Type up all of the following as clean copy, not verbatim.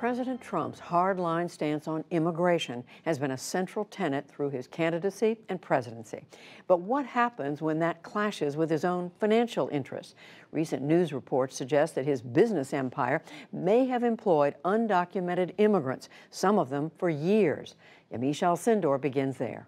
President Trump's hardline stance on immigration has been a central tenet through his candidacy and presidency. But what happens when that clashes with his own financial interests? Recent news reports suggest that his business empire may have employed undocumented immigrants, some of them for years. Yamiche Alcindor begins there.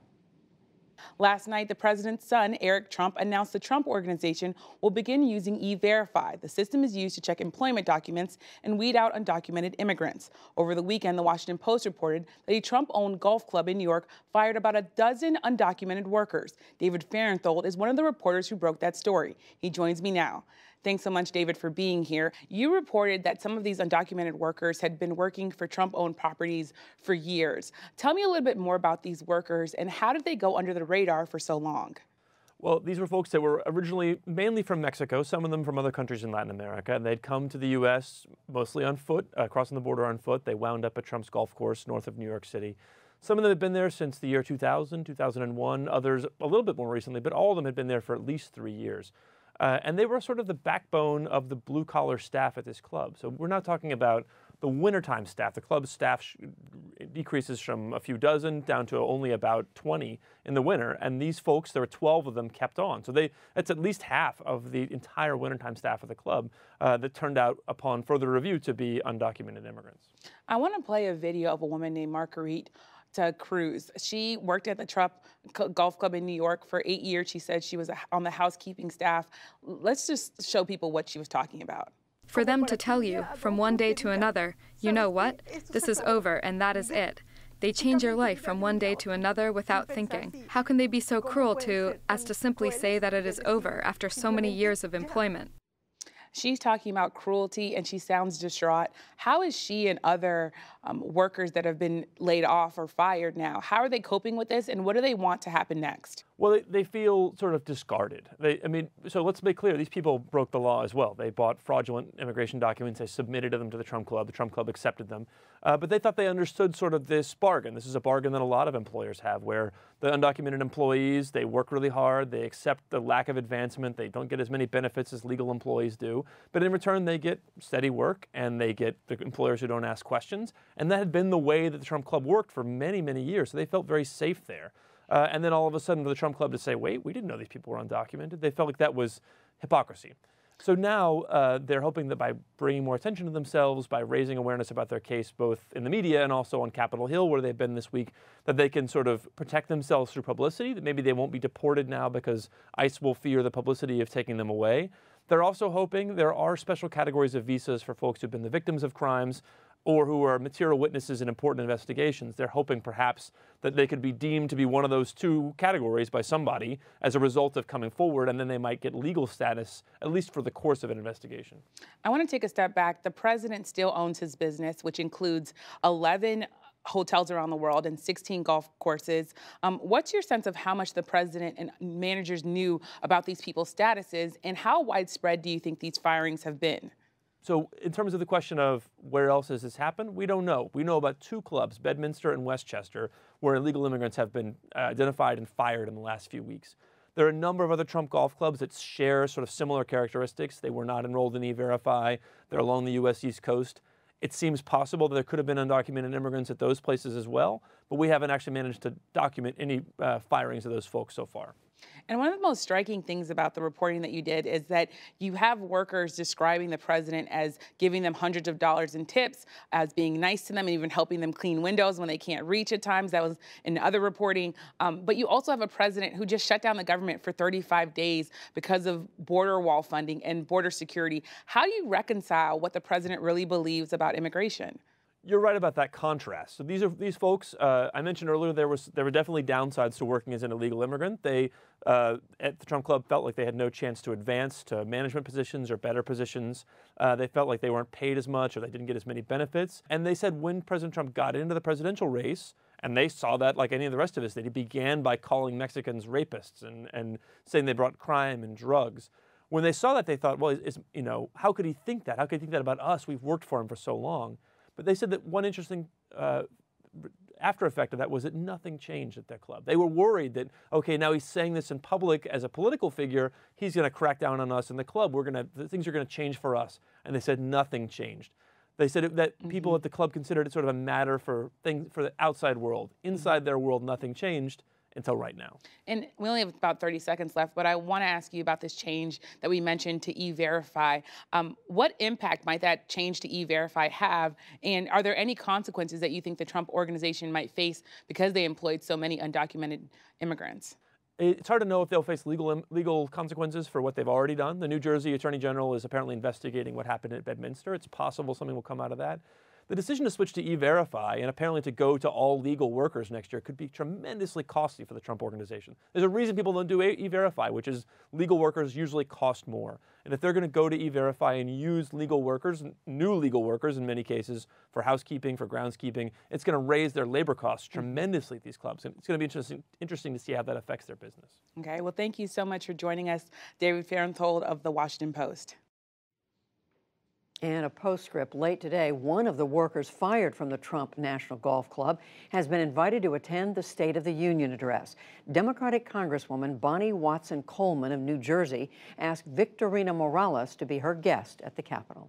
Last night, the president's son, Eric Trump, announced the Trump Organization will begin using E-Verify. The system is used to check employment documents and weed out undocumented immigrants. Over the weekend, the Washington Post reported that a Trump-owned golf club in New York fired about a dozen undocumented workers. David Fahrenthold is one of the reporters who broke that story. He joins me now. Thanks so much, David, for being here. You reported that some of these undocumented workers had been working for Trump-owned properties for years. Tell me a little bit more about these workers and how did they go under the radar for so long? Well, these were folks that were originally mainly from Mexico, some of them from other countries in Latin America, and they'd come to the U.S. mostly on foot, crossing the border on foot. They wound up at Trump's golf course north of New York City. Some of them had been there since the year 2000, 2001, others a little bit more recently, but all of them had been there for at least 3 years. And they were sort of the backbone of the blue-collar staff at this club. So we're not talking about the wintertime staff. The club's staff decreases from a few dozen down to only about 20 in the winter. And these folks, there were 12 of them, kept on. So that's at least half of the entire wintertime staff of the club that turned out, upon further review, to be undocumented immigrants. I want to play a video of a woman named Marguerite Cruz. She worked at the Trump Golf Club in New York for 8 years. She said she was on the housekeeping staff. Let's just show people what she was talking about. For them to tell you from one day to another, you know what? This is over and that is it. They change your life from one day to another without thinking. How can they be so cruel as to simply say that it is over after so many years of employment? She's talking about cruelty and she sounds distraught. How is she and other workers that have been laid off or fired now, how are they coping with this and what do they want to happen next? Well, they feel sort of discarded. So let's make clear, these people broke the law as well. They bought fraudulent immigration documents, they submitted them to the Trump Club accepted them, but they thought they understood sort of this bargain. This is a bargain that a lot of employers have, where the undocumented employees, they work really hard, they accept the lack of advancement, they don't get as many benefits as legal employees do, but in return they get steady work and they get the employers who don't ask questions, and that had been the way that the Trump Club worked for many, many years, so they felt very safe there. And then all of a sudden for the Trump Club to say, wait, we didn't know these people were undocumented, they felt like that was hypocrisy. So now they're hoping that by bringing more attention to themselves, by raising awareness about their case both in the media and also on Capitol Hill, where they've been this week, that they can sort of protect themselves through publicity, that maybe they won't be deported now because ICE will fear the publicity of taking them away. They're also hoping there are special categories of visas for folks who've been the victims of crimes or who are material witnesses in important investigations. They're hoping perhaps that they could be deemed to be one of those two categories by somebody as a result of coming forward, and then they might get legal status, at least for the course of an investigation. I want to take a step back. The president still owns his business, which includes 11 hotels around the world and 16 golf courses. What's your sense of how much the president and managers knew about these people's statuses, and how widespread do you think these firings have been? So in terms of the question of where else has this happened, we don't know. We know about 2 clubs, Bedminster and Westchester, where illegal immigrants have been identified and fired in the last few weeks. There are a number of other Trump golf clubs that share sort of similar characteristics. They were not enrolled in E-Verify. They're along the U.S. East Coast. It seems possible that there could have been undocumented immigrants at those places as well, but we haven't actually managed to document any firings of those folks so far. And one of the most striking things about the reporting that you did is that you have workers describing the president as giving them hundreds of dollars in tips, as being nice to them, and even helping them clean windows when they can't reach at times. That was in other reporting. But you also have a president who just shut down the government for 35 days because of border wall funding and border security. How do you reconcile what the president really believes about immigration? You're right about that contrast. So these folks, I mentioned earlier, there were definitely downsides to working as an illegal immigrant. They, at the Trump Club, felt like they had no chance to advance to management positions or better positions. They felt like they weren't paid as much or they didn't get as many benefits. And they said when President Trump got into the presidential race, and they saw that like any of the rest of us, that he began by calling Mexicans rapists and saying they brought crime and drugs. When they saw that, they thought, well, how could he think that? How could he think that about us? We've worked for him for so long. But they said that one interesting after effect of that was that nothing changed at their club. They were worried that, okay, now he's saying this in public as a political figure, he's going to crack down on us in the club. Things are going to change for us. And they said nothing changed. They said that people at the club considered it sort of a matter for the outside world. Inside their world, nothing changed until right now. And we only have about 30 seconds left, but I want to ask you about this change that we mentioned to E-Verify. What impact might that change to E-Verify have? And are there any consequences that you think the Trump organization might face because they employed so many undocumented immigrants? It's hard to know if they'll face legal consequences for what they've already done. The New Jersey Attorney General is apparently investigating what happened at Bedminster. It's possible something will come out of that. The decision to switch to E-Verify and apparently to go to all legal workers next year could be tremendously costly for the Trump organization. There's a reason people don't do E-Verify, which is legal workers usually cost more. And if they're going to go to E-Verify and use legal workers, new legal workers in many cases, for housekeeping, for groundskeeping, it's going to raise their labor costs tremendously at these clubs. And it's going to be interesting to see how that affects their business. Okay, well, thank you so much for joining us, David Fahrenthold of The Washington Post. And a postscript late today, one of the workers fired from the Trump National Golf Club has been invited to attend the State of the Union address. Democratic Congresswoman Bonnie Watson Coleman of New Jersey asked Victorina Morales to be her guest at the Capitol.